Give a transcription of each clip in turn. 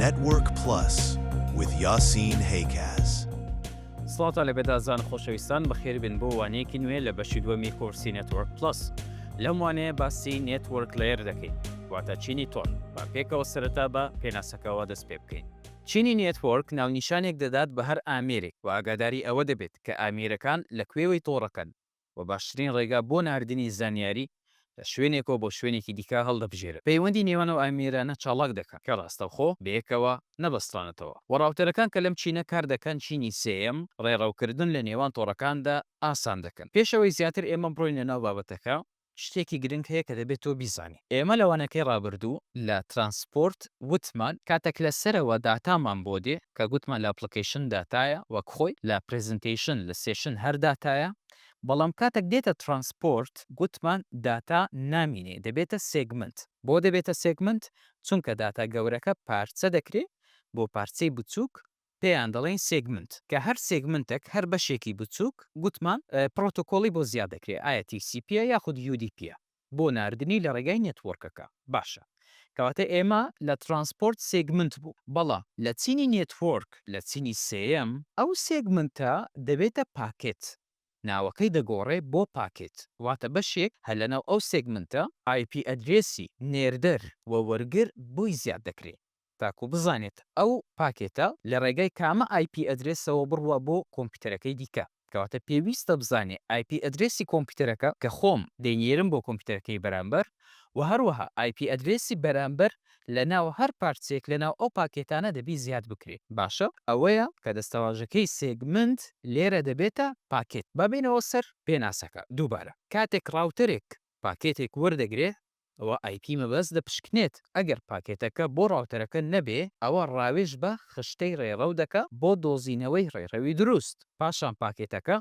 Network Plus with Yassine Haykaz. سڵاتە لە بێدازان خۆشەویستان بەخێر بن بۆ وانەیەکی نوێ لە بەشی دووەمی کورسی نێتوەرک پلس. لەم وانەیە باسی نێتوەرک لەیر دەکەین، واتە چینی تۆر، با پێکەوە سەرەتا بە پێناسەکەەوە دەست پێ بکەین. چینی نێتوەرک ناونیشانێک دەدات بە هەر ئامێرێک و ئاگاداری ئەوە دەبێت کە ئامێرەکان لە کوێوەی تۆڕەکەن و باشترین ڕێگا بۆ ناردنی زانیاری لە شوێنێکەوە بۆ شوێنێکی دیکە هەڵدەبژێرە. پەیوەندی نێوانەوە ئامێرانە چاڵک دەکەن کە ڕاستەوخۆ بەیەکەوە نەبەسترانێتەوە. وەڕاوتەرەکان کە لەم چینە کار دەکەن چینی سێم ڕێڕەوکردن لە نێوان تۆڕەکاندا ئاسان دەکەن. پێشەوەی زیاتر ئێمە بڕۆین لەناو بابەتەکە، شتێکی گرنگ هەیە کە دەبێت تۆ بیزانی. ئێمە لەوانەکەی ڕابردوو لە ترانسپۆرت وتمان کاتێک لەسەرەوە داتامان بۆ دێ کە گوتمان لە ئەپلیکیشن داتایە وەک خۆی لە پرزنتیشن لە سێشن هەر داتایە، بەڵام کاتێک دێتە ترانسپۆرت گوتمان داتا نامینێ، دەبێتە سێگمنت. بۆ دەبێتە سێگمنت؟ چونکە داتا گەورەکە پارچە دەکرێت بۆ پارچەی بچووک، پێیان دەڵێن سێگمنت، کە هەر سێگمنتێک هەر بەشێکی بچووک گوتمان پرۆتۆکۆڵی بۆ زیاد دەکرێت، ئایا TCP یاخود UDP بۆ ناردنی لە ڕێگای نێتوەرکەکە. باشە، کەواتە ئێمە لە ترانسپۆرت سێگمنت بوو، بەڵام لە چینی نێتوەرک لە چینی سێم ئەو سێگمنتە دەبێتە پاکێت، ناوەکەی دەگۆڕێ بۆ پاکێت، واتە بەشێک هەر لەناو ئەو سێگمنتە IP ئەدرێسی نێردەر و وەرگر بۆی زیاد دەکرێت تاکو بزانێت ئەو پاکێتە لە ڕێگای کامە IP ئەدرێسەوە بڕوە بۆ کۆمپیوتەرەکەی دیکە. کەواتە پێویستە بزانێ IP ئەدرێسی کۆمپیوتەرەکە کە خۆم دەینێرم بۆ کۆمپیوتەرەکەی بەرامبەر و هەروەها IP ئەدرێسی بەرامبەر لە ناو هەر پارچێک لە ناو ئەو پاکێتانە دەبی زیاد بکرێت. باشە، ئەوەیە کە دەستەواژەکەی سێگمنت لێرە دەبێتە پاکێت. بابینەوە سەر پێناسەکە. دووبارە کاتێک ڕاوتەرێک پاکێتێک وەردەگرێت ئەوە IP مەبەست دەپشکنێت. ئەگەر پاکێتەکە بۆ ڕاوتەرەکە نەبێ ئەوە ڕاوێژ بە خشتەی ڕێڕەو دەکە بۆ دۆزینەوەی ڕێڕەوی دروست. پاشان پاکێتەکە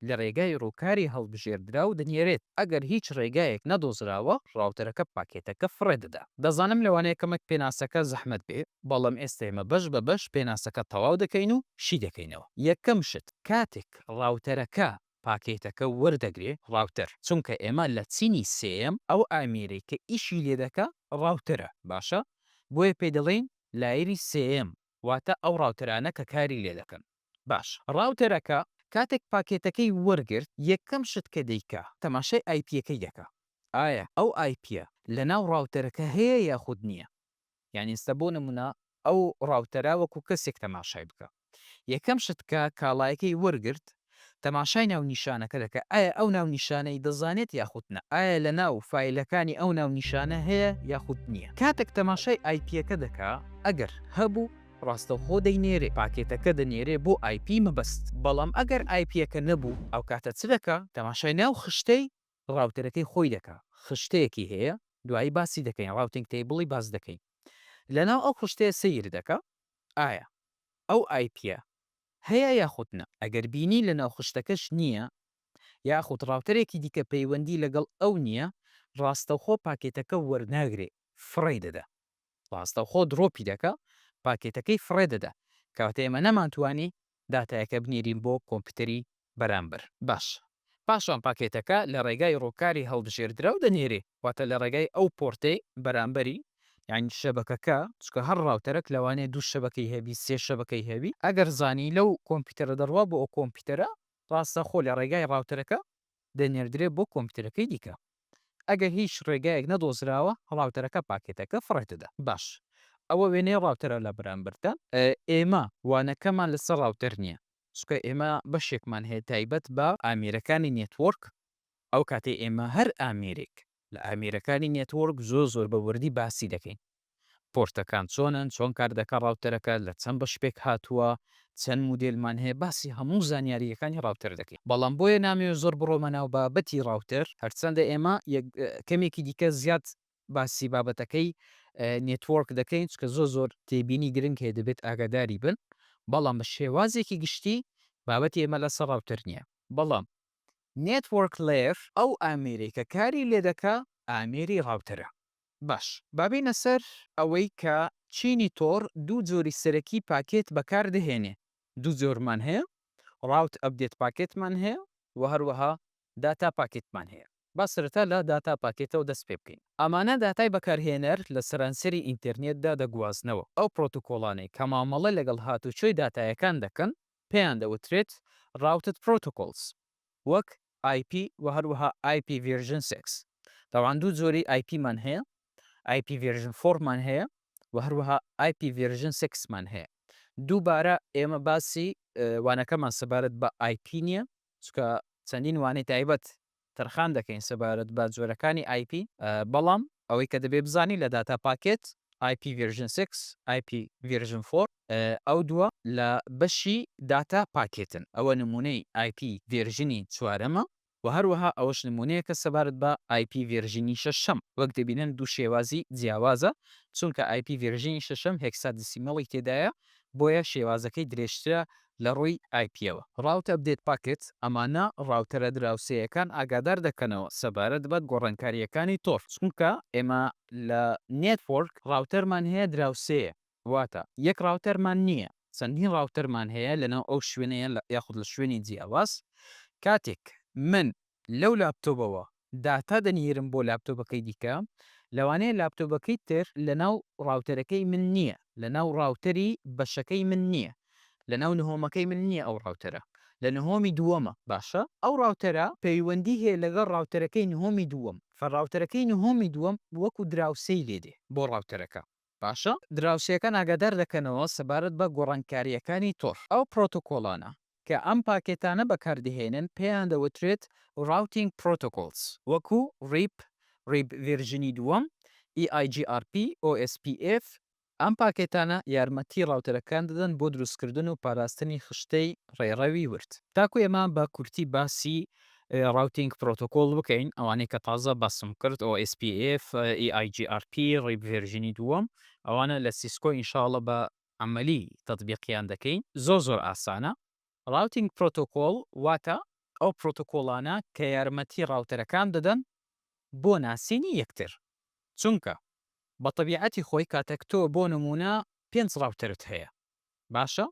لە ڕێگای ڕووکاری هەڵبژێردرا و دەنێرێت. ئەگەر هیچ ڕێگایەک نەدۆزراوە ڕاوتەرەکە پاکێتەکە فڕێ دەدا. دەزانم لەوانەیە کەمەک پێناسەکە زەحمەت بێ، بەڵام ئێستا ئێمە بەش بە بەش پێناسەکە تەواو دەکەین و شی دەکەینەوە. یەکەم شت، کاتێک ڕاوتەرەکە پاکێتەکە وەردەگرێ ڕاوتەر، چونکە ئێمە لە چینی سێم ئەو ئامێرەی کە ئیشی لێ دەکە ڕاوتەرە، باشە، بۆیە پێی دەڵێن لایری سێم، واتە ئەو ڕاوتەرانە کە کاری لێ دەکەن. باش، ڕاوتەرەکە کاتێک پاکێتەکەی وەرگرت یەکەم شت کە دەیکا تەماشای آیپیەکەی دەکا. ئایا ئەو آیپیە لە ناو ڕاوتەرەکە هەیە یاخود نییە؟ یعنی ئێستا بۆ نمونە ئەو ڕاوتەرا وەکو کەسێک تەماشای بکە. یەکەم شت کە کاڵایەکەی وەرگرت تەماشای ناونیشانەکە دەکە، ئایا ئەو ناونیشانەی دەزانێت یاخود نە، ئایا لە ناو فایلەکانی ئەو ناونیشانە هەیە یاخود نییە. کاتێک تەماشای آیپیەکە دەکا، ئەگەر هەبوو ڕاستەوخۆ دەینێرێ، پاکێتەکە دەنێرێ بۆ IP مەبەست. بەڵام ئەگەر آیپیەکە نەبوو ئەو کاتە چ دەکا؟ تەماشای ناو خشتەی ڕاوتەرەکەی خۆی دەکا. خشتەیەکی هەیە، دوایی باسی دەکەین، ڕاوتینگ تیبڵی باس دەکەین. لەناو ئەو خشتەیە سەیر دەکا ئایا ئەو آیپیە هەیە یاخود نە. ئەگەر بینی لە ناو خشتەکەش نییە یاخود ڕاوتەرێکی دیکە پەیوەندی لەگەڵ ئەو نییە، ڕاستەوخۆ پاکێتەکە وەرناگرێ، فڕێ دەدا. ڕاستەوخۆ درۆپی دەکا، پاکێتەکەی فڕێ دەدا، کەواتە ئێمە نەمانتوانی داتایەکە بنێرین بۆ کۆمپیوتەری بەرامبەر. باش، پاشان پاکێتەکە لە ڕێگای ڕووکاری هەڵبژێردرا و دەنێرێ، واتە لە ڕێگای ئەو پۆرتەی بەرامبەری، یعنی شەبەکەکە، چکە هەر ڕاوتەرەك لەوانەیە دوو شەبەکەی هەبی، سێ شەبەکەی هەبی. ئەگەر زانی لەو کۆمپیوتەرە دەڕوا بۆ ئەو کۆمپیوتەرە، ڕاستەخۆ لە ڕێگای ڕاوتەرەکە دەنێردرێت بۆ کۆمپیوتەرەکەی دیکە. ئەگەر هیچ ڕێگایەک نەدۆزراوە ڕاوتەرەکە پاکێتەکە فڕێتەدا. باش، ئەوە وێنەی ڕاوتەرە لە بەرامبەرتە. ئێمە وانەکەمان لەسەر ڕاوتەر نییە، چکە ئێمە بەشێکمان هەیە تایبەت بە ئامێرەکانی نێتوەرک. ئەو کاتێ ئێمە هەر ئامێرێک لە ئامێرەکانی نێتوەرک زۆر بە وردی باسی دەکەین. پۆرتەکان چۆنن، چۆن کار دەکە ڕاوتەرەکە، لە چەند بەشپێک هاتووە، چەند مودێلمان هەیە، باسی هەموو زانیاریەکانی ڕاوتەر دەکەین. بەڵام بۆیە نامێ زۆر بڕۆمە ناو بابەتی ڕاوتەر، هەرچەندە ئێمە کەمێکی دیکە زیاد باسی بابەتەکەی نێتوەرک دەکەین، چکە زۆر تێبینی گرنگ هەیە، دەبێت ئاگاداری بن. بەڵام بە شێوازێکی گشتی بابەتی ئێمە لەسەر ڕاوتەر نییە. بەڵام نێتوەرک لێر ئەو ئامێرەی کە کاری لێ دەکا ئامێری ڕاوتەرە. باش، بابینە سەر ئەوەی کە چینی تۆڕ دوو جۆری سەرەکی پاکێت بەکاردەهێنێ. دوو جۆرمان هەیە، ڕاوت ئەپدێت پاکێتمان هەیە و هەروەها داتا پاکێتمان هەیە. با سرەتا لە داتا پاکێتەوە دەست پێ بکەین. ئەمانە داتای بەکارهێنەر لە سەرانسەری ئینتەرنێتدا دەگوازنەوە. ئەو پرۆتۆکۆڵانەی کە مامەڵە لەگەڵ هاتوچۆی داتایەکان دەکەن پێیان دەوترێت routed protocols وەک IP و هەروەها IP version 6. طبعاً دوو جۆری IPمان هەیە، IP version 4مان هەیە و هەروەها IP version 6مان هەیە. دووبارە ئێمە باسی وانەکەمان سەبارەت بە IP نییە، چکە چەندین وانەی تایبەت تەرخان دەکەین سەبارەت بە جۆرەکانی IP، بەڵام ئەوەی کە دەبێ بزانی لە داتا پاکێت IP version 6 IP version 4 ئەو دووە لە بەشی داتا پاکێتن. ئەوە نمونەی IP ڤێرژنی چوارەمە و هەروەها ئەوەش نمونەیە کە سەبارەت بە IP ڤێرژنی شەشەم. وەک دەبینن دوو شێوازی جیاوازە، چونکە IP ڤێرژنی شەشەم هێکسادسیمەڵی تێدایە، بۆیە شێوازەکەی درێژترە لە ڕووی IPەوە. ڕاوتە ئەپدێت پاکێت ئەمانە ڕاوتەرە دراوسەیەکان ئاگادار دەکەنەوە سەبارەت بە گۆڕانکاریەکانی تۆر، چونکە ئێمە لە نێتوۆرک ڕاوتەرمان هەیە دراوسەیە، واتە یەک ڕاوتەرمان نییە، چەندین ڕاوتەرمان هەیە لەناو ئەو شوێنەیە یاخود لە شوێنی جیاواز. کاتێک من لەو لاپتۆپەوە داتا دەنیرم بۆ لاپتۆپەکەی دیکە، لەوانەیە لاپتۆپەکەی تر لەناو ڕاوتەرەکەی من نییە، لەناو ڕاوتەری بەشەکەی من نییە، لەناو نهۆمەکەی من نییە، ئەو ڕاوتەرە لە نهۆمی دووەمە. باشە ئەو ڕاوتەرە پەیوەندی هەیە لەگەڵ ڕاوتەرەکەی نهۆمی دووەم، فڕاوتەرەکەی نهۆمی دووەم وەکو دراوسەی لێدێ بۆ ڕاوتەرەکە. باشە دراوسەکان ئاگادار دەکەنەوە سەبارەت بە گۆڕانکاریەکانی تۆر. ئەو پرۆتۆکۆڵانە کە ئەم پاکێتانە بەکاردەهێنن پێیان دەوترێت routing protocols وەکو RIP ڤێرژنی دووەم، EIGRP OSPF. ئەم پاکێتانە یارمەتی ڕاوتەرەکان دەدەن بۆ دروستکردن و پاراستنی خشتەی ڕێڕەوی ورد. تاکو ئێمە بە کورتی باسی routing protocol بکەین، ئەوانەی کە تازە باسم کرد OSPF EIGRP RIP ڤێرژنی دووەم، ئەوانە لە سیسکۆ ئینشاڵە بە عملی تەطبیقیان دەکەین. زۆر ئاسانە. routing protocol واتە ئەو پرۆتۆکۆڵانە کە یارمەتی ڕاوتەرەکان دەدەن بۆ ناسینی یەکتر، چونکە بە طبیعەتی خۆی کاتێک تۆ بۆ نمونە 5 ڕاوتەرت هەیە، باشە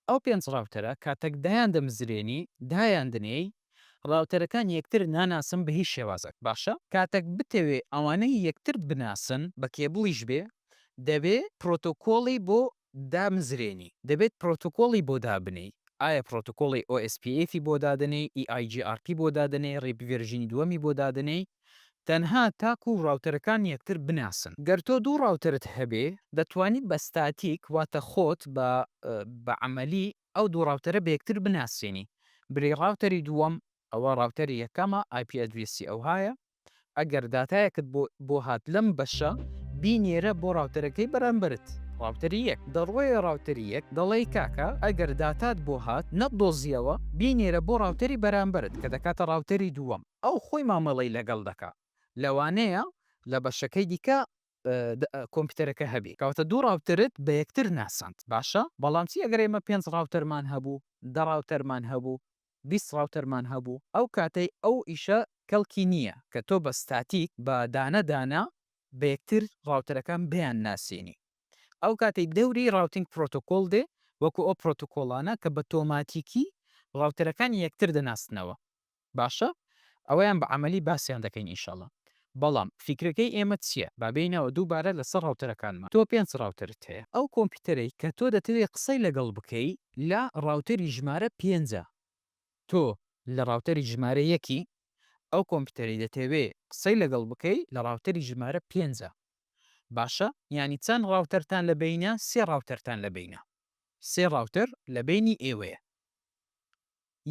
ئەو 5 ڕاوتەرە کاتێک دایان دەمزرێنی دایان دنێی ڕاوتەرەکان یەکتر ناناسن بە هیچ شێوازێک. باشە کاتێک بتەوێ ئەوانەی یەکتر بناسن بە کێبڵیش بێ، دەبێ پرۆتۆکۆڵی بۆ دامزرێنی، دەبێت پرۆتۆکۆڵی بۆ دابنی. ئایا پرۆتۆکۆڵی OSPF بۆ دادنەی، EIGRP بۆ دادنەی، RIP ڤێرژنی دووەمی بۆ دادنەی، تەنها تاکو و ڕاوتەرەکان یەکتر بناسن. گەر تۆ دوو ڕاوتەرت هەبێ، دەتوانیت بە ستاتیک واتە خۆت بە عملی ئەو دوو ڕاوتەرە بە یەکتر بناسیێنی. بری ڕاوتەری دووەم ئەوە ڕاوتەری یەکەمە IP ئەدرێسی ئەو هایە، ئەگەر داتایەکت بۆ هات لەم بەشە بینێرە بۆ ڕاوتەرەکەی بەرامبرت، ڕاوتەری یەک دەڕۆیە ڕاوتەری یەک دەڵێی کاکە ئەگەر داتات بۆ هات نەدۆزیەوە بینێرە بۆ ڕاوتەری بەرامبرت کە دەکاتە ڕاوتەری دووەم. ئەو خۆی مامەڵەی لەگەڵ دەکا، لەوانەیە لە بەشەکەی دیکە کۆمپیوتەرەکە هەبی کەواتە دوو ڕاوتەرت بە یەکتر ناساند. باشە بەڵام چی ئەگەر ئێمە 5 ڕاوتەرمان هەبوو، 10 ڕاوتەرمان هەبوو، 20 ڕاوتەرمان هەبوو، ئەو کاتەی ئەو ئیشە کەڵکی نییە کە تۆ بە ستاتیک بە دانەدانا بە یەکتر ڕاوتەرەکان بیان ناسیێنی. ئەو کاتەی دەوری ڕاوتینگ پرۆتۆکۆڵ دێ وەکو ئەو پرۆتۆکۆڵانە کە بە تۆماتیکی ڕاوتەرەکانی یەکتر دەناسنەوە. باشە ئەوەیان بە عملی باسییان دەکەین ئینشاڵڵا. بەڵام فیکرەکەی ئێمە چییە؟ بابینەوە دووبارە لەسەر ڕاوتەرەکانمان. تۆ 5 ڕاوتەرت هەیە، ئەو کۆمپیوتەرەی کە تۆ دەتەوێت قسەی لەگەڵ بکەی لە ڕاوتەری ژمارە 5، تۆ لە ڕاوتەری ژمارە یەکی ئەو کۆمپیوتەری دەتەوێت قسەی لەگەڵ بکەی لە ڕاوتەری ژمارە 5. باشە یعنی چەند ڕاوتەرتان لە بینە؟ 3 ڕاوتەرتان لە بینە، 3 ڕاوتەر لە بینی ئێوەیە.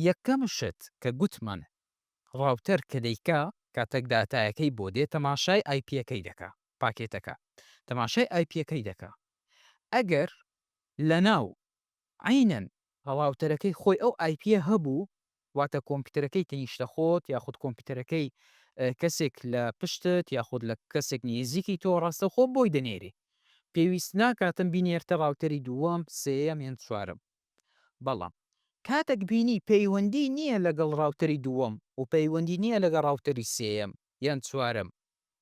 یەکەم شت کە گوتمان ڕاوتەر کە دەیکا کاتێک داتایەکەی بۆ دێ تەماشای آیپیەکەی دەکا، پاکێتەکە تەماشای آیپیەکەی دەکا. ئەگەر لە ناو عینەن ڕاوتەرەکەی خۆی ئەو آیپیە هەبوو، واتە کۆمپیوتەرەکەی تەنیشتە خۆت یاخود کۆمپیوتەرەکەی کەسێک لە پشتت یاخود لە کەسێک نێزیکی تۆ ڕاستە خۆ بۆی دەنێری، پێویست ناکاتم بینێرتە ڕاوتەری دووەم، سێەم یان چوارم. بەڵام کاتێک بینی پەیوەندی نییە لەگەڵ ڕاوتەری دووەم و پەیوەندی نییە لەگە ڕاوتەری سێەم یان چوارم،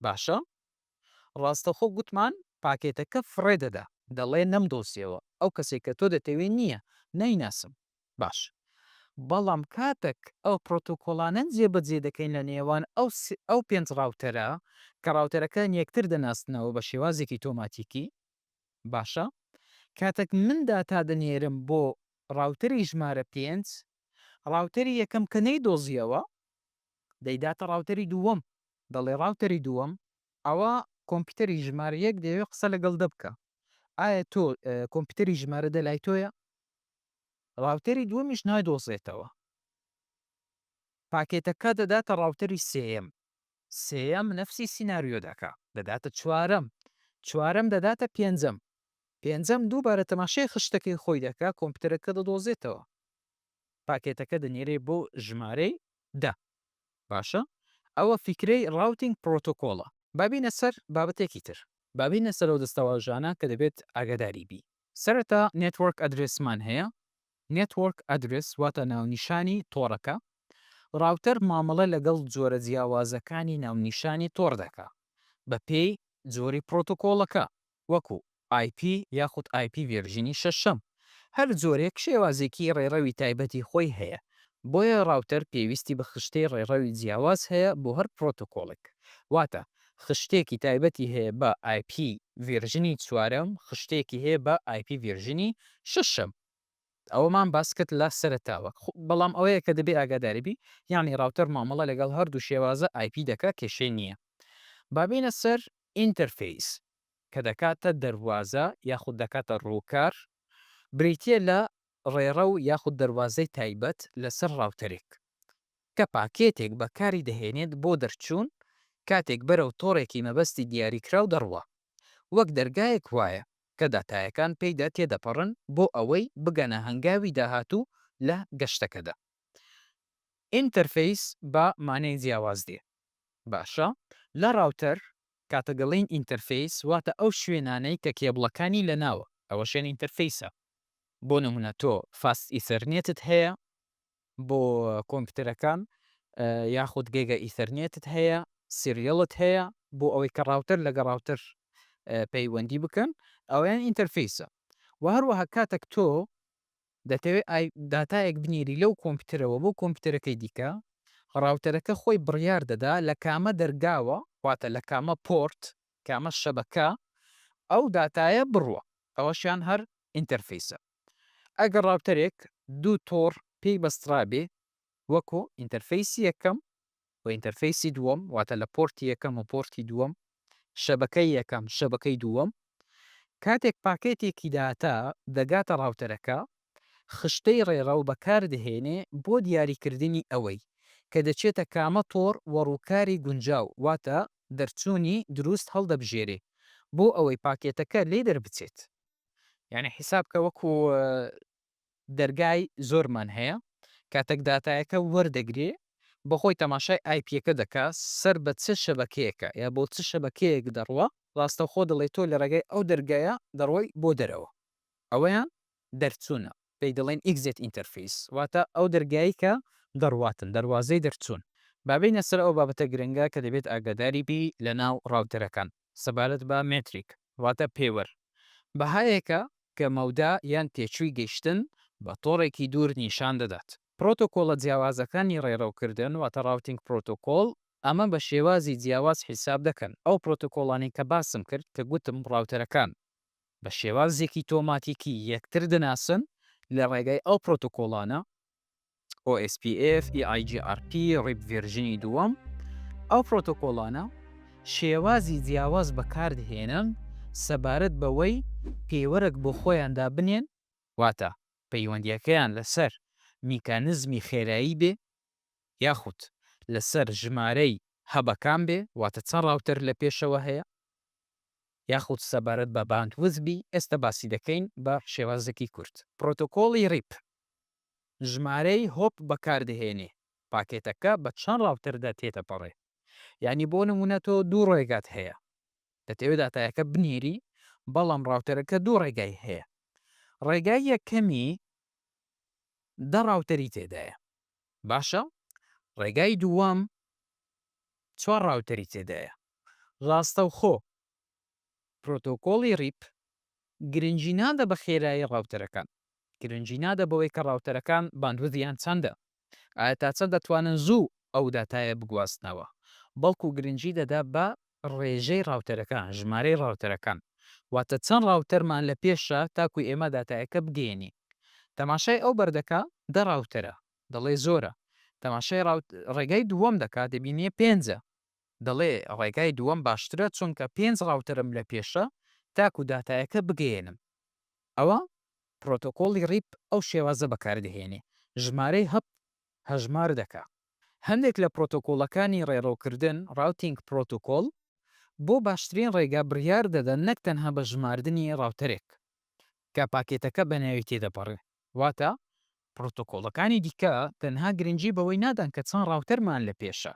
باشە ڕاستەخۆ گوتمان پاکێتەکە فڕێدەدا، دەڵێ نەمدۆسیەوە ئەو کەسێک کە تۆ دەتەوێت نییە نەیناسم. باش بەڵام کاتێک ئەو پرۆتۆکۆلانە جێبەجێ دەکەین لە نێوان ئەو پێنج ڕاوتەرە کە ڕاوتەرەکان یەکتر دەناسنەوە بە شێوازێکی تۆماتیکی باشە کاتێک من داتا دەنێرم بۆ ڕاوتەری ژمارە 5 ڕاوتەری یەکەم کە نەیدۆزیەوە دەیداتە ڕاوتەری دووەم دەڵێ ڕاوتەری دووەم ئەوە کۆمپیوتەری ژمارە یەک دەوێت قسە لەگەڵ دەبکە ئایا تۆ کۆمپیوتەری ژمارە دەلای تۆیە ڕاوتەری دووەمیش نایدۆزێتەوە پاکێتەکە دەداتە ڕاوتەری سێەم نەفسی سینناریۆ دەکا دەداتە چوارەم دەداتە پێنجەم دووبارە تەماشای خشتەکەی خۆی دەکا کۆمپیوتەرەکە دەدۆزێتەوە پاکێتەکە دەنێرێ بۆ ژمارەی باشە ئەوە فیکرەی ڕاوتینگ پرۆتۆکۆڵە بابینە سەر بابەتێکی تر بابینە سەرەوە دەستەواژانە کە دەبێت ئاگاداری بی سەرەتا نێتوەرک ئەدرسمان هەیە نێتوەرک ئەدرس واتە ناونیشانی تۆڕەکە ڕاوتەر مامەڵە لەگەڵ جۆرە جیاوازەکانی ناونیشانی تۆڕ دەکا بە پێی جۆری پرۆتۆکۆڵەکە وەکو IP یاخود IP ڤێرژینی شەشەم هەر جۆرێک شێوازێکی ڕێڕەوی تایبەتی خۆی هەیە بۆیە ڕاوتەر پێویستی بە خشتەی ڕێڕەوی جیاواز هەیە بۆ هەر پرۆتۆکۆڵێک واتە خشتێکی تایبەتی هەیە بە IP ڤێرژنی چوارەم خشتێکی هەیە بە IP ڤێرژنی شەشەم ئەوەمان باسکت لە سەرتاوە بەڵام ئەوەیە کە دەبێ ئاگاداریبی یانی ڕاوتەر مامەڵە لەگەڵ هەردوو شێوازە IP دەکا کێشەی نییە بابینە سەر ئینتەرفیس کە دەکاتە دەواازە یاخود دەکاتە ڕووکار بریتە لە ڕێڕە و یاخود دەواازەی تایبەت لەسەر ڕاوتەرێک کە پاکێتێک بەکاری دەهێنێت بۆ دەرچوون کاتێک بەرەو تۆڕێکی مەبەستی دیاریکرا و دەڕوە وەک دەرگایەک وایە کە داتایەکان پێیدا تێدەپەڕن بۆ ئەوەی بگەنە هەنگاوی داهاتوو لە گەشتەکەدا ئینتەرفیس بە مانای جیاواز دێ باشە لە ڕاوتەر کاتەگەڵین ئینتەرفیس واتە ئەو شوێنانەی کە کێبڵەکانی لە ناوە ئەوە شوێن ئینتەرفیسە بۆ نمونە تۆ فاست ئیسەرنێتت هەیە بۆ کۆمپیوتەرەکان یاخود گێگە ئیسەرنێتت هەیە سریەڵت هەیە بۆ ئەوەی کە ڕاوتەر لەگە ڕاوتەر پەیوەندی بکەن ئەویان ئینتەرفیسە و هەروەها کاتێک تۆ دەتەوێت داتایەک بنێری لەو کۆمپیوتەرەوە بۆ کۆمپیوتەرەکەی دیکە ڕاوتەرەکە خۆی بڕیار دەدا لە کامە دەرگاوە واتە لە کامە پۆرت کامە شەبەکە ئەو داتایە بڕوە ئەوەشیان هەر ئینتەرفیسە ئەگەر ڕاوتەرێک دوو تۆڕ پێی بەسترابێ وەکو ئینتەرفیسی یەکەم و ئینتەرفیسی دووەم واتە لە پۆرتی یەکەم و پۆرتی دووەم شەبەکەی یەکەم شەبەکەی دووەم کاتێک پاکێتێکی داتا دەگاتە ڕاوتەرەکە خشتەی ڕێڕە و بەکاردهێنێ بۆ دیاریکردنی ئەوەی کە دەچێتە کامە تۆڕ وەڕووکاری گونجاو واتە دەرچوونی دروست هەڵدەبژێرێ بۆ ئەوەی پاکێتەکە لێ دەربچێت یعنی حیسابکە وەکو دەرگای زۆرمان هەیە کاتێک داتایەکە وەردەگرێ بەخۆی تەماشای آیپیەکە دەکا سەر بە چ شەبەکەیەکە یا بۆ چ شەبەکەیەک دەڕوە ڕاستە خۆ دەڵێت تۆ لە ڕێگەی ئەو دەرگایە دەڕۆی بۆ دەرەوە ئەوەیان دەرچوونە پێی دەڵێن ئیگزێت ئینتەرفیس واتە ئەو دەرگایی کە دەڕواتن دەواازەی دەرچوون بابینە سەر ئەو بابەتە گرنگە کە دەبێت ئاگاداری بی لە ناو ڕاوتەرەکان سەبارەت بە مێتریک واتە پێوەەر بەهایەکە کە مەودا یان تێچووی گەیشتن بە تۆڕێکی دوور نیشان دەدات پرۆتۆکۆڵە جیاوازەکانی ڕێڕەوکردن واتە ڕاوتینگ پرۆتۆکۆڵ ئەمە بە شێوازی جیاواز حیساب دەکەن ئەو پرۆتۆکۆڵانی کە باسم کرد کە گوتم ڕاوتەرەکان بە شێوازێکی تۆماتیکی یەکتر دەناسن لە ڕێگای ئەو پرۆتۆکۆڵانە OSPF EIGRP ڕیب ڤێرژنی دووەم ئەو پرۆتۆکۆڵانە شێوازی جیاواز بەکاردهێنن سەبارەت بەوەی پێوەرەك بۆ خۆیاندا بنێن واتە پەیوەندیەکەیان لەسەر میکانزمی خێرایی بێ یاخود لەسەر ژمارەی هەبەکان بێ واتە چەند ڕاوتەر لە پێشەوە هەیە یاخود سەبارەت بە باندوزبی ئێستا باسی دەکەین بە شێوازێکی کورت پرۆتۆکۆڵی ڕیپ ژمارەی هۆپ بەکاردهێنێ پاکێتەکە بە چەند ڕاوتەردا تێتەپەڕێ یعنی بۆ نمونە تۆ دوو ڕێگات هەیە دەتەوێت داتایەکە بنێری بەڵام ڕاوتەرەکە دوو ڕێگای هەیە ڕێگای یەکەمی دە ڕاوتەری تێدایە باشە ڕێگای دووەم چوار ڕاوتەری تێدایە ڕاستە و خۆ پرۆتۆکۆڵی ڕیپ گرنگی نادە بە خێرایی ڕاوتەرەکان گرنگی نادە بەوەی کە ڕاوتەرەکان باندویان چەندە، ئایا تا چەند دەتوانن زوو ئەو داتایە بگواستنەوە، بەڵکو گرنگی دەدا بە ڕێژەی ڕاوتەرەکان، ژمارەی ڕاوتەرەکان، واتە چەند ڕاوتەرمان لە پێشە تاکوی ئێمە داتایەکە بگەێنی. تەماشای ئەو بەردەکە دە ڕاوتەرە، دەڵێ زۆرە. تەماشای ڕێگای دووەم دەکات دەبینێ پێنجە، دەڵێ ڕێگای دووەم باشترە چونکە 5 ڕاوتەرم لە پێشە تاکو داتایەکە بگەێنم. ئەوە پرۆتۆکۆڵی ڕیپ ئەو شێوازە بەکاردەهێنێ، ژمارەی هەژمار دەکا. هەندێک لە پرۆتۆکۆڵەکانی ڕێڕۆکردن ڕاوتینگ پرۆتۆکۆل بۆ باشترین ڕێگا بڕیار دەدەن نەک تەنها بە ژماردنی ڕاوتەرێک کە پاکێتەکە بەناوی تێدەپەڕێ، واتە پرۆتۆکۆڵەکانی دیکە تەنها گرنگی بەوەی نادان کە چەند ڕاوتەرمان لە پێشە.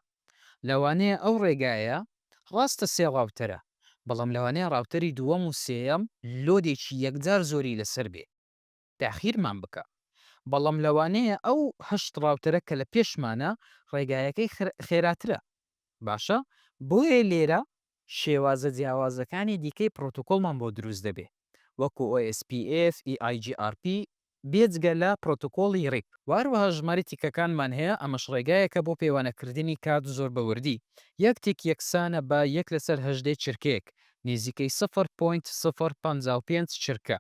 لەوانەیە ئەو ڕێگایە ڕاستە 3 ڕاوتەرە، بەڵام لەوانەیە ڕاوتەری دووەم و سێەم لۆدێکی یەکجار زۆری لەسەر بێ تاخیرمان بکە، بەڵام لەوانەیە ئەو هەشت ڕاوتەرە کە لە پێشمانە ڕێگایەکەی خێراترە. باشە بۆیە لێرە شێوازە جیاوازەکانی دیکەی پرۆتۆکۆڵمان بۆ دروست دەبێ، وەکو OSPF، EIGRP بێجگە لە پرۆتۆکۆڵی ڕیپ. واروەها ژماری تیکەکانمان هەیە، ئەمەش ڕێگایەکە بۆ پەیوانەکردنی کات زۆر بەوردی. یەک تێک یەکسانە بە 1/10 چرکەیەک، نێزیکەی 0.055 چرکە،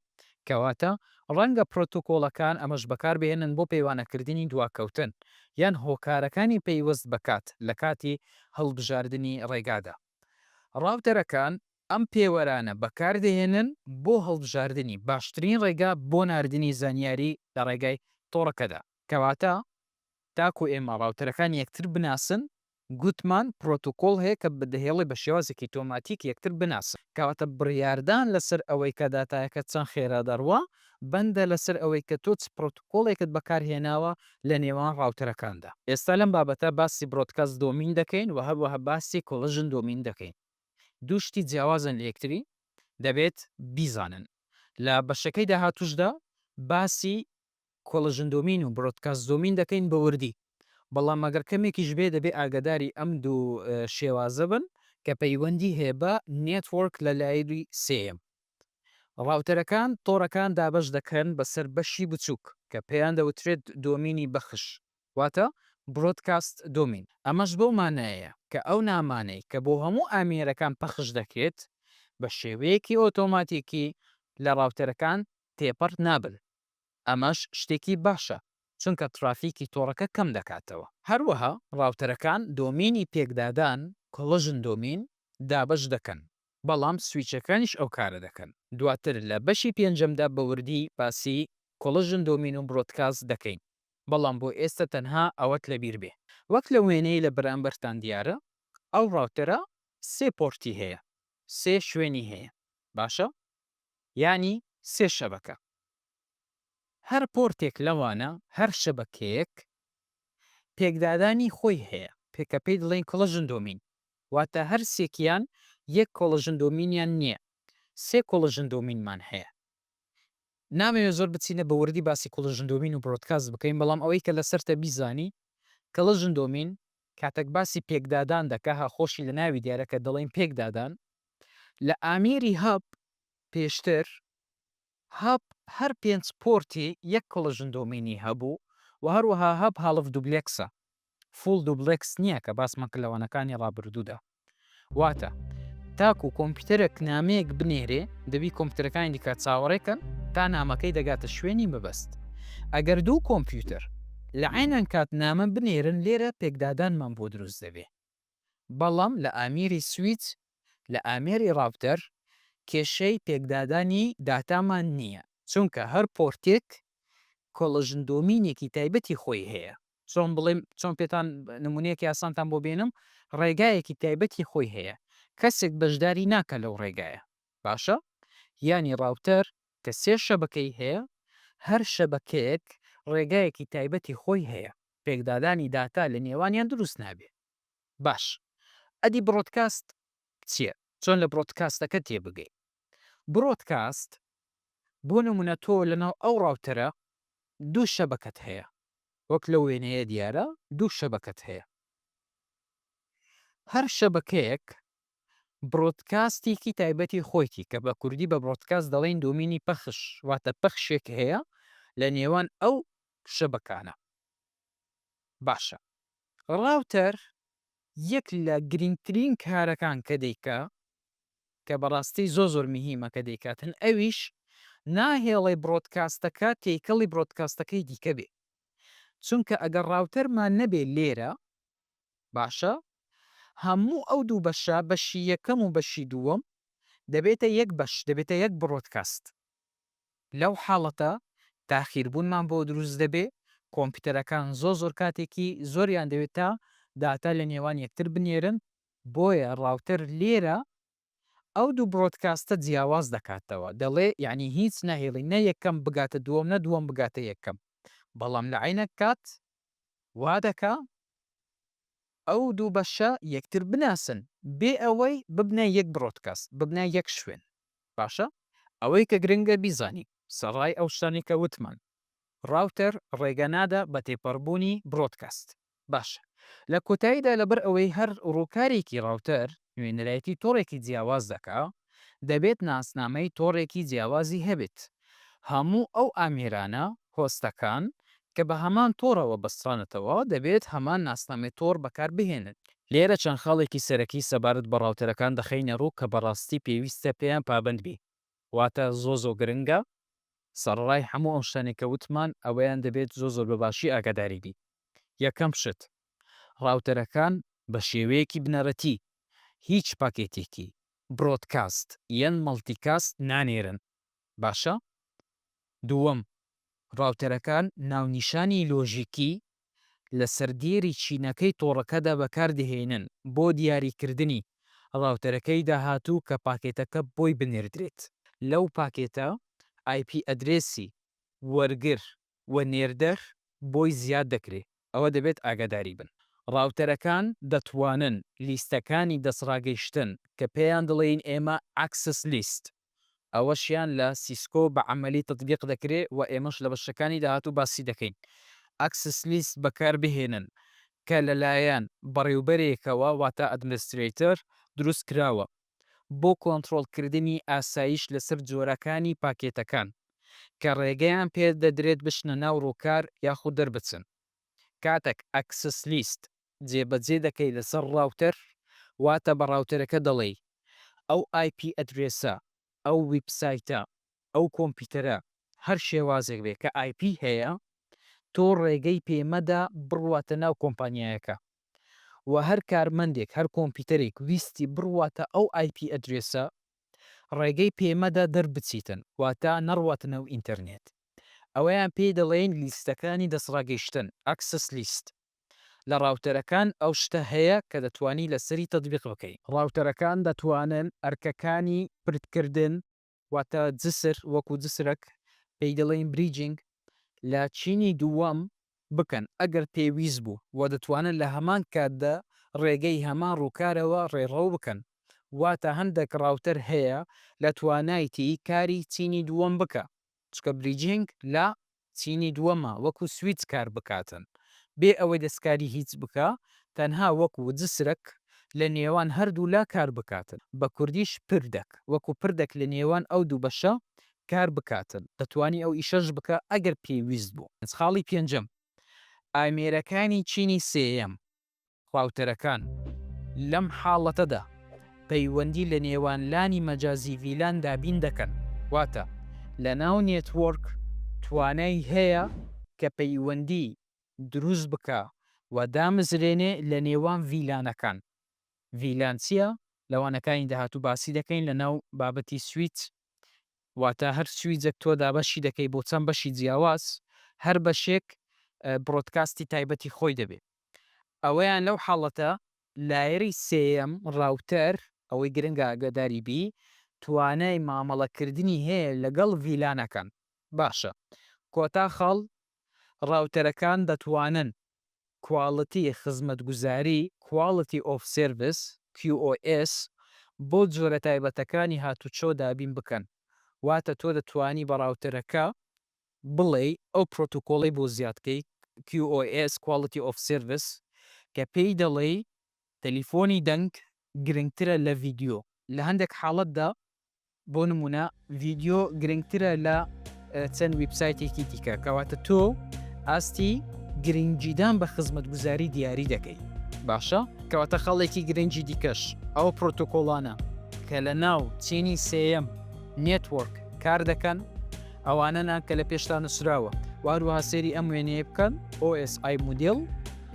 کەواتە ڕەنگە پرۆتۆکۆڵەکان ئەمەش بەکاربهێنن بۆ پەیوانەکردنی دواکەوتن یان هۆکارەکانی پەیوەست بەکات لە کاتی هەڵبژاردننی ڕێگادا. ڕاوتەرەکان ئەم پێوەرانە بەکاردەهێنن بۆ هەڵبژاردننی باشترین ڕێگا بۆ ناردنی زانیاری لە ڕێگای تۆڕەکەدا، کەواتە تاکو ئێمە ڕاوتەرەکان یەکتر بناسن گوتمان پرۆتۆکۆڵ هەیە کە بدەهێڵی بە شێوازێکی تۆماتیک یەکتر بناسن، کەواتە بڕیاردان لەسەر ئەوەی کە داتایەکە چەند خێرا دەڕوە بەندە لەسەر ئەوەی کە تۆ پرۆتۆکۆڵێکت بەکارهێناوە لە نێوان ڕاوتەرەکاندا. ئێستا لەم بابەتە باسی برۆدکاست دۆمین دەکەین و هەروەها باسی کۆڵژن دۆمین دەکەین. دووشتی جیاوازن لە یەکتری دەبێت بیزانن. لە بەشەکەی داهاتوشدا باسی کۆڵژن دۆمین و برۆدکاست دۆمین دەکەین بە وردی، بەڵام ئەگەر کەمێکیش بێ دەبێ ئاگداری ئەم دوو شێوازە بن کە پەیوەندی هەیە بە نێتوەرک لە لایری سێم. ڕاوتەرەکان تۆڕەکان دابش دەکەن بەسەر بەشی بچووک کە پێیان دەوترێت دۆمینی بەخش، واتە برۆدکاست دۆمین. ئەمەش بەو مانایە کە ئەو نامانەی کە بۆ هەموو ئامێرەکان پەخش دەکرێت بە شێوەیەکی ئۆتۆماتیکی لە ڕاوتەرەکان تێپەڕ نابن. ئەمەش شتێکی باشە چونکە ترافیکی تۆڕەکە کەم دەکاتەوە. هەروەها ڕاوتەرەکان دۆمینی پێکدادان کۆڵژن دۆمین دابش دەکەن، بەڵام سویچەکانیش ئەو کارە دەکەن. دواتر لە بەشی پێنجەمدا بە وردی باسی کۆڵژن دۆمین و برۆدکاست دەکەین، بەڵام بۆ ئێستا تەنها ئەوەت لەبیر بێ. وەک لە وێنەی لە بەرامبەرتان دیارە ئەو ڕاوتەرە 3 پۆرتی هەیە، 3 شوێنی هەیە، باشە؟ ینی 3 شەبەکە. هەر پۆرتێک لەوانە هەر شەبەکەیەک پێکدادانی خۆی هەیە، پێکە پێی دڵێن کۆڵژن دۆمین، واتە هەر سێکیان یەک کۆڵژن دۆمینیان نییە، 3 کۆڵژن دۆمینمان هەیە. نامەوێت زۆر بچینە بە وردی باسی کۆڵژن دۆمین و برۆدکاست بکەین، بەڵام ئەوەی کە لەسەرتە بیزانی کۆڵژن دۆمین کاتێک باسی پێکدادان دەکا هاخۆشی لە ناوی دیارەکە دەڵێن پێکدادان لە ئامێری هەب پێشتر هەب هەر 5 پۆرتی یەک کۆڵژن دۆمینی هەبوو و هەروەها هەب هاڵف دوبلێکسە، فول دوبلێکس نییە کە باسمان کلەوانەکانی ڕابردوودا. واتە تاکو کۆمپیوتەرێک نامەیەک بنێرێ دەبی کۆمپیوتەرەکانی دیکە چاوەڕێکن تا نامەکەی دەگاتە شوێنی مەبەست. ئەگەر دوو کۆمپیوتەر لە عینەن کات نامە بنێرن لێرە پێکدادانمان بۆ دروست دەبێ، بەڵام لە ئامێری سویچ لە ئامێری ڕاوتەر کێشەی پێکدادانی داتامان نییە، چونکە هەر پۆرتێک کۆڵژن دۆمینێکی تایبەتی خۆی هەیە. چۆن بڵێم چۆن پێتان نمونەیەکی ئاسانتان بۆ بێنم، ڕێگایەکی تایبەتی خۆی هەیە، کەسێک بەشداری ناکە لەو ڕێگایە، باشە؟ ینی ڕاوتەر کە 3 شەبەکەی هەیە، هەر شەبەکەیەک ڕێگایەکی تایبەتی خۆی هەیە، پێکدادانی داتا لە نێوانیان دروست نابێ. باش، ئەدی برۆدکاست چییە؟ چۆن لە برۆدکاستەکە تێبگەی؟ برۆدکاست بۆ نمونە تۆ لەناو ئەو ڕاوتەرە 2 شەبەکەت هەیە، وەک لە وێنەیە دیارە 2 شەبەکەت هەیە. هەر شەبەکەیەک برۆدکاستێکی تایبەتی خۆیتی کە بە کوردی بە برۆدکاست دەڵێن دۆمینی پەخش، واتە پەخشێک هەیە لە نێوان ئەو شەبەکانە. باشە، ڕاوتەر یەک لە گرنگترین کارەکان کە دەیکا کە بەڕاستی زۆر میهمە کە دەیکاتن ئەویش ناهێڵێ برۆدکاستەکە تێکەڵی برۆدکاستەکەی دیکە بێ. چونکە ئەگەر ڕاوتەرمان نەبێ لێرە باشە، هەموو ئەو دوو بەشە بەشی یەکەم و بەشی دووەم دەبێتە یەک بەش، دەبێتە یەک برۆدکاست. لەو حاڵەتە تاخیربوونمان بۆ دروست دەبێ، کۆمپیوتەرەکان زۆر کاتێکی زۆریان دەوێت تا داتا لە نێوان یەکتر بنێرن، بۆیە ڕاوتەر لێرە ئەو دوو برۆدکاستە جیاواز دەکاتەوە، دەڵێ یعنی هیچ نەهێڵی نە یەکەم بگاتە دووەم نە دووەم بگاتە یەکەم، بەڵام لە عینە کات وا دەکا ئەو دوو بەشە یەکتر بناسن بێ ئەوەی ببنە یەک برۆدکاست، ببنە یەک شوێن. باشە، ئەوەی کە گرنگە بیزانی سەڕای ئەو شتانی کە وتمان ڕاوتەر ڕێگەنادا بە تێپەڕبوونی برۆدکاست. باشە، لە کۆتاییدا لەبەر ئەوەی هەر ڕووکارێکی ڕاوتەر نوێنەرایەتی تۆڕێکی جیاواز دەکا، دەبێت ناسنامەی تۆڕێکی جیاوازی هەبێت. هەموو ئەو ئامێرانە هۆستەکان کە بە هەمان تۆڕەوە بەسترانێتەوە دەبێت هەمان ناسنامەی تۆڕ بەکار بهێنن. لێرە چەند خاڵێکی سەرەکی سەبارەت بە ڕاوتەرەکان دەخینە ڕوو کە بەڕاستی پێویستە پێیان پابند بی، واتە زۆ گرنگە سەرڕای هەموو ئەو شتانێکە وتمان ئەوەیان دەبێت زۆر بەباشی ئاگاداری بی. یەکەم شت، ڕاوتەرەکان بە شێوەیەکی بنەڕەتی هیچ پاکێتێکی برۆدکاست یان مەڵتیکاست نانێرن. باشە؟ دووەم، ڕاوتەرەکان ناونیشانی لۆژیکی لە سەردێری چینەکەی تۆڕەکەدا بەکاردەهێنن بۆ دیاریکردنی ڕاوتەرەکەی داهاتوو کە پاکێتەکە بۆی بنێردرێت. لەو پاکێتە IP ئەدرێسی وەرگر و نێردەر بۆی زیاد دەکرێت. ئەوە دەبێت ئاگاداری بن. ڕاوتەرەکان دەتوانن لیستەکانی دەسڕاگەیشتن کە پێیان دەڵێن ئێمە ئاکسس لیست، ئەوەشیان لە سیسکۆ بە عەمەلی تەطبیق دەکرێت و ئێمەش لە بەشەکانی داهاتوو باسی دەکەین. ئاکسس لیست بەکار بهێنن کە لەلایەن بەڕێوبەرێکەوە واتە ئەدمنسترێتەر دروست کراوە بۆ کۆنتڕۆڵکردنی ئاسایش لەسەر جۆرەکانی پاکێتەکان کە ڕێگەیان پێ دەدرێت بشنە ناو ڕووکار یاخود دەربچن. کاتێک ئاکسس لیست جێبەجێ دەکەی لەسەر ڕاوتەر واتە بە ڕاوتەرەکە دەڵێ ئەو IP ئەدرێسە، ئەو ویبسایتە، ئەو کۆمپیوتەرە هەر شێوازێک بێ کە IP هەیە، تۆ ڕێگەی پێمەدا بڕواتە ناو کۆمپانیایەکە و هەر کارمەندێک هەر کۆمپیوتەرێک ویستی بڕواتە ئەو IP ئەدرێسە ڕێگەی پێمەدا دەربچیتن واتە نەڕواتنەوە ئینتەرنێت. ئەوەیان پێی دەڵێن لیستەکانی دەسڕاگەیشتن ئاکسس لیست. لە ڕاوتەرەکان ئەو شتە هەیە کە دەتوانی لەسەری تەطبیق بکەیت. ڕاوتەرەکان دەتوانن ئەرکەکانی پردکردن واتە جسر وەکو جسرک پێی دەڵێن بریجینگ لە چینی دووەم بکەن ئەگەر پێویست بوو و دەتوانن لە هەمان کاتدا ڕێگەی هەمان ڕووکارەوە ڕێڕەو بکەن. واتە هەندێک ڕاوتەر هەیە لە توانایەتی کاری چینی دووەم بکە، چکە بریجینگ لە چینی دووەمە وەکو سویچ کار بکاتن بێ ئەوەی دەستکاری هیچ بکە، تەنها وەکو جسرک لە نێوان هەردوو لا کار بکاتن. بە کوردیش پردەک وەکو پردەک لە نێوان ئەو دوو بەشە کار بکاتن، دەتوانی ئەو ئیشەش بکە ئەگەر پێویست بوو. خاڵی پێنجەم، ئامێرەکانی چینی سێیەم ڕاوتەرەکان لەم حاڵەتەدا پەیوەندی لە نێوانلانی مەجازی ڤیلان دابین دەکەن، واتە لە ناو نێتوۆرک توانای هەیە کە پەیوەندی دروست بکە و دامزرێنێ لە نێوان ڤیلانەکان. ڤیلان چییە؟ لەوانەکانی داهاتوو باسی دەکەین لە ناو بابەتی سویچ، واتە هەر سویچێک تۆ دابەشی دەکەی بۆ چەند بەشی جیاواز، هەر بەشێک برۆدکاستی تایبەتی خۆی دەبێت. ئەوەیان لەو حاڵەتە لایەری سێیەم ڕاوتەر ئەوەی گرنگە ئاگاداری بی توانای مامەڵەکردنی هەیە لەگەڵ ڤیلانەکان. باشە، کۆتا خەڵ ڕاوتەرەکان دەتوانن کوواڵیتی خزمەتگوزاری Quality of Service QoS بۆ جۆرە تایبەتەکانی هاتوچۆ دابین بکەن. واتە تۆ دەتوانی بە ڕاوتەرەکە بڵێ ئەو پرۆتۆکۆڵی بۆ زیادکەی QoS Quality of Service کە پێی دەڵێ تەلیفۆنی دەنگ گرنگترە لە ڤیددیۆ. لە هەندێک حاڵەتدا بۆ نمونە ڤیددیۆ گرنگترە لە چەند ویبسایتێکی دیکە کەواتە تۆ ئاستی گرنگجیدان بە خزمەتگوزاری دیاری دەکەی باشە کەواتە خەڵێکی گرنگجی دیکەش ئەو پرۆتۆکۆڵانە کە لە ناو چینی سم نێتوەرک کار دەکەن ئەوانە کە لە پێشتا نووسراوە واروها سێری ئەم وێنەیە بکەن OSI مدل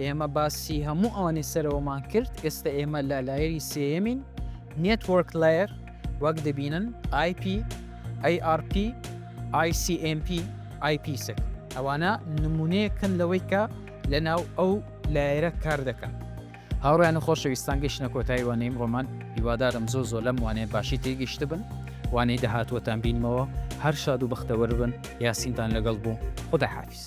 ئێمە باسی هەموو ئەوانەی سەرەوەمان کرد ئێستا ئێمە لە لایەری سێمین نێتوەرک لایر وەک دەبینن IP ARP ICMP IPsec ئەوانە نمونەیەکن لەوەی کە لە ناو ئەو لایەرە کار دەکەن هاوڕیان خۆشەویستان گەشتنە کۆتایی وانەی ڕۆمان هیوادارم زۆ لەم وانەیە باشی تێگەیشت بن وانەی داهاتوەتان بینمەوە هەر شاد و بەختەوەر بن یاسینتان لەگەڵ بوو خوداحافیز